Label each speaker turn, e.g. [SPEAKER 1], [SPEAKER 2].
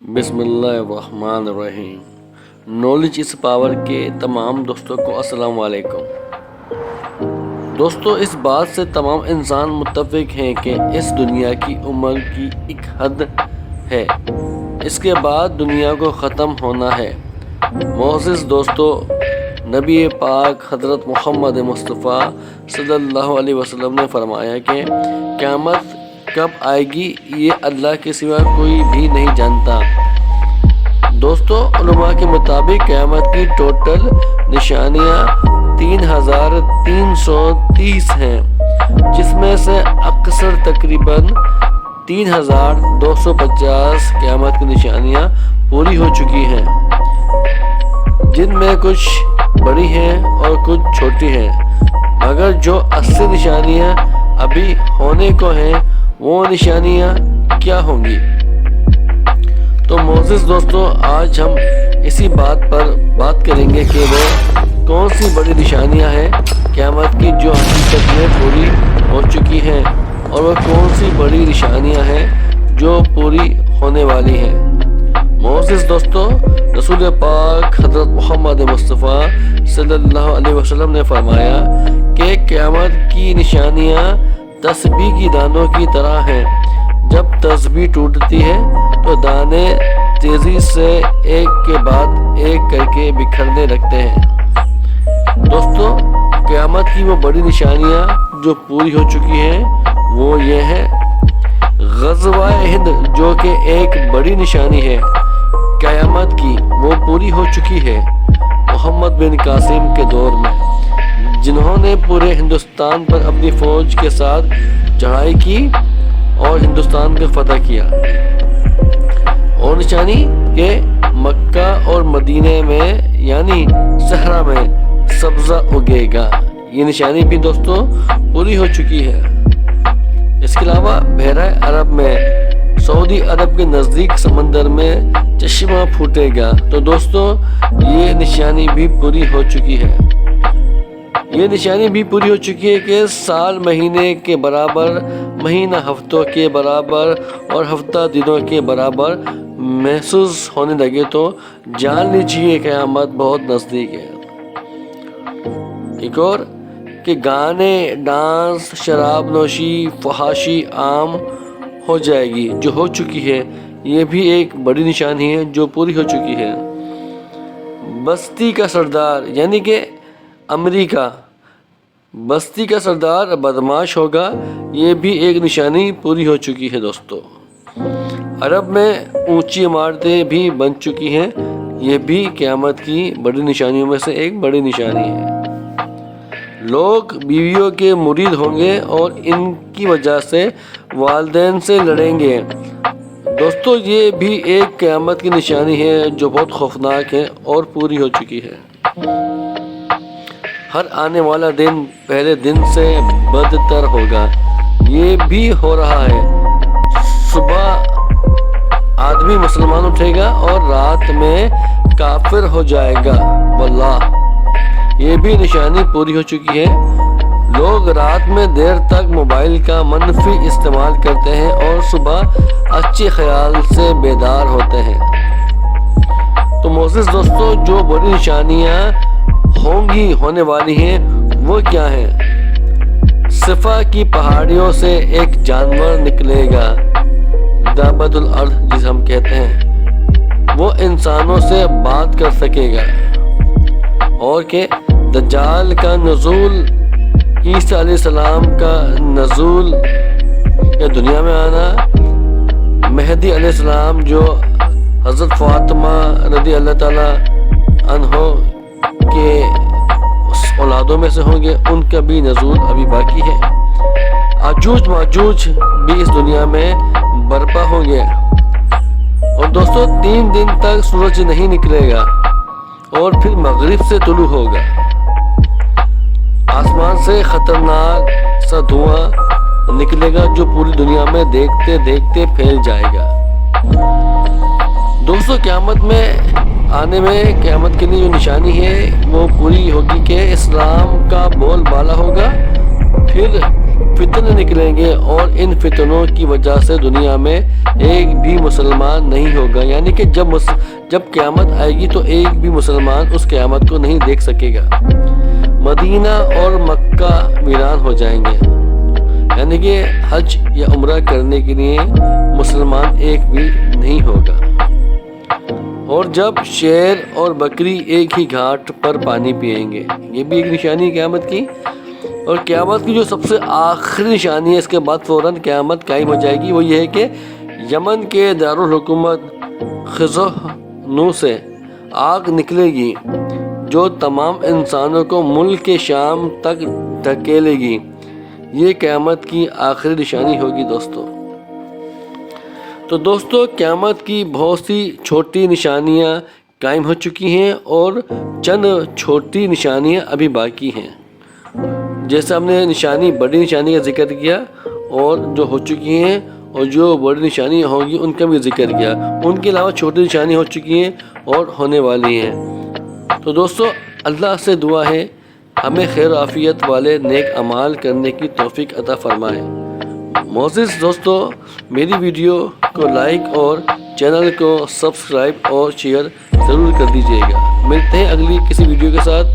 [SPEAKER 1] بسم اللہ الرحمن الرحیم۔ نالج اس پاور کے تمام دوستوں کو السلام علیکم۔ دوستو، اس بات سے تمام انسان متفق ہیں کہ اس دنیا کی عمر کی ایک حد ہے، اس کے بعد دنیا کو ختم ہونا ہے۔ معزز دوستو، نبی پاک حضرت محمد مصطفیٰ صلی اللہ علیہ وسلم نے فرمایا کہ قیامت کب آئے گی یہ اللہ کے سوا کوئی بھی نہیں جانتا۔ دوستو، علماء کے مطابق قیامت کی ٹوٹل نشانیاں 3330 ہیں، جس میں سے اکثر تقریباً 3250 قیامت کی نشانیاں پوری ہو چکی ہیں، جن میں کچھ بڑی ہیں اور کچھ چھوٹی ہیں، مگر جو 80 نشانیاں ابھی ہونے کو ہیں وہ نشانیاں کیا ہوں گی؟ تو معزز دوستو، آج ہم اسی بات پر بات کریں گے کہ وہ کون سی بڑی نشانیاں ہیں قیامت کی جو حقیقت میں پوری ہو چکی ہیں، اور وہ کون سی بڑی نشانیاں ہیں جو پوری ہونے والی ہیں۔ معزز دوستو، رسول پاک حضرت محمد مصطفیٰ صلی اللہ علیہ وسلم نے فرمایا کہ قیامت کی نشانیاں تسبیح کی دانوں کی طرح ہیں۔ جب تسبیح ٹوٹتی ہے تو دانے تیزی سے ایک کے بعد ایک کر کے بکھرنے لگتے ہیں۔ دوستو، قیامت کی وہ بڑی نشانیاں جو پوری ہو چکی ہیں وہ یہ ہیں: غزوہ ہند، جو کہ ایک بڑی نشانی ہے قیامت کی، وہ پوری ہو چکی ہے محمد بن قاسم کے دور میں، جنہوں نے پورے ہندوستان پر اپنی فوج کے ساتھ چڑھائی کی اور ہندوستان کو فتح کیا۔ اور نشانی کہ مکہ اور مدینے میں یعنی صحرا میں سبزہ اگے گا، یہ نشانی بھی دوستو پوری ہو چکی ہے۔ اس کے علاوہ بحیرہ عرب میں سعودی عرب کے نزدیک سمندر میں چشمہ پھوٹے گا، تو دوستو یہ نشانی بھی پوری ہو چکی ہے۔ یہ نشانی بھی پوری ہو چکی ہے کہ سال مہینے کے برابر، مہینہ ہفتوں کے برابر اور ہفتہ دنوں کے برابر محسوس ہونے لگے تو جان لیجیے قیامت بہت نزدیک ہے۔ ایک اور کہ گانے، ڈانس، شراب نوشی، فحاشی عام ہو جائے گی، جو ہو چکی ہے۔ یہ بھی ایک بڑی نشانی ہے جو پوری ہو چکی ہے۔ بستی کا سردار یعنی کہ امریکہ، بستی کا سردار بدمعاش ہوگا، یہ بھی ایک نشانی پوری ہو چکی ہے۔ دوستو، عرب میں اونچی عمارتیں بھی بن چکی ہیں، یہ بھی قیامت کی بڑی نشانیوں میں سے ایک بڑی نشانی ہے۔ لوگ بیویوں کے مرید ہوں گے اور ان کی وجہ سے والدین سے لڑیں گے۔ دوستو، یہ بھی ایک قیامت کی نشانی ہے جو بہت خوفناک ہے اور پوری ہو چکی ہے۔ ہر آنے والا دن پہلے دن سے بدتر ہوگا، یہ بھی ہو رہا ہے۔ صبح آدمی مسلمان اٹھے گا اور رات میں کافر ہو جائے گا، واللہ یہ بھی نشانی پوری ہو چکی ہے۔ لوگ رات میں دیر تک موبائل کا منفی استعمال کرتے ہیں اور صبح اچھے خیال سے بیدار ہوتے ہیں۔ تو معزز دوستو، جو بڑی نشانیاں ہوں گی، ہونے والی ہیں، وہ کیا ہیں؟ صفا کی پہاڑیوں سے ایک جانور نکلے گا، دابۃ الارض جسے ہم کہتے ہیں، وہ انسانوں سے بات کر سکے گا۔ اور کہ دجال کا نزول، عیسیٰ علیہ السلام کا نزول یا دنیا میں آنا، مہدی علیہ السلام جو حضرت فاطمہ رضی اللہ تعالیٰ عنہ کے اولادوں میں سے ہوں گے، ان کا بھی نزول ابھی باقی ہے۔ آجوج ماجوج بھی اس دنیا میں برپا ہوں گے۔ اور دوستو، 3 دن تک سورج نہیں نکلے گا اور پھر مغرب سے طلوع ہوگا۔ آسمان سے خطرناک سا دھواں نکلے گا جو پوری دنیا میں دیکھتے دیکھتے پھیل جائے گا۔ دوستو، قیامت میں آنے میں قیامت کے لیے جو نشانی ہے وہ پوری ہوگی کہ اسلام کا بول بالا ہوگا، پھر فتنے نکلیں گے اور ان فتنوں کی وجہ سے دنیا میں ایک بھی مسلمان نہیں ہوگا، یعنی کہ جب قیامت آئے گی تو ایک بھی مسلمان اس قیامت کو نہیں دیکھ سکے گا۔ مدینہ اور مکہ ویران ہو جائیں گے، یعنی کہ حج یا عمرہ کرنے کے لیے مسلمان ایک بھی نہیں ہوگا۔ اور جب شیر اور بکری ایک ہی گھاٹ پر پانی پئیں گے، یہ بھی ایک نشانی ہے قیامت کی۔ اور قیامت کی جو سب سے آخری نشانی ہے، اس کے بعد فوراً قیامت قائم ہو جائے گی، وہ یہ ہے کہ یمن کے دارالحکومت خزہنو سے آگ نکلے گی جو تمام انسانوں کو ملک کے شام تک دھکیلے گی۔ یہ قیامت کی آخری نشانی ہوگی دوستو۔ تو دوستو، قیامت کی بہت سی چھوٹی نشانیاں قائم ہو چکی ہیں اور چند چھوٹی نشانیاں ابھی باقی ہیں۔ جیسے ہم نے بڑی نشانی کا ذکر کیا اور جو ہو چکی ہیں، اور جو بڑی نشانیاں ہوں گی ان کا بھی ذکر کیا، ان کے علاوہ چھوٹی نشانیاں ہو چکی ہیں اور ہونے والی ہیں۔ تو دوستو، اللہ سے دعا ہے ہمیں خیر و عافیت والے نیک اعمال کرنے کی توفیق عطا فرمائے۔ معزز دوستو، میری ویڈیو کو لائک اور چینل کو سبسکرائب اور شیئر ضرور کر دیجیے گا۔ ملتے ہیں اگلی کسی ویڈیو کے ساتھ۔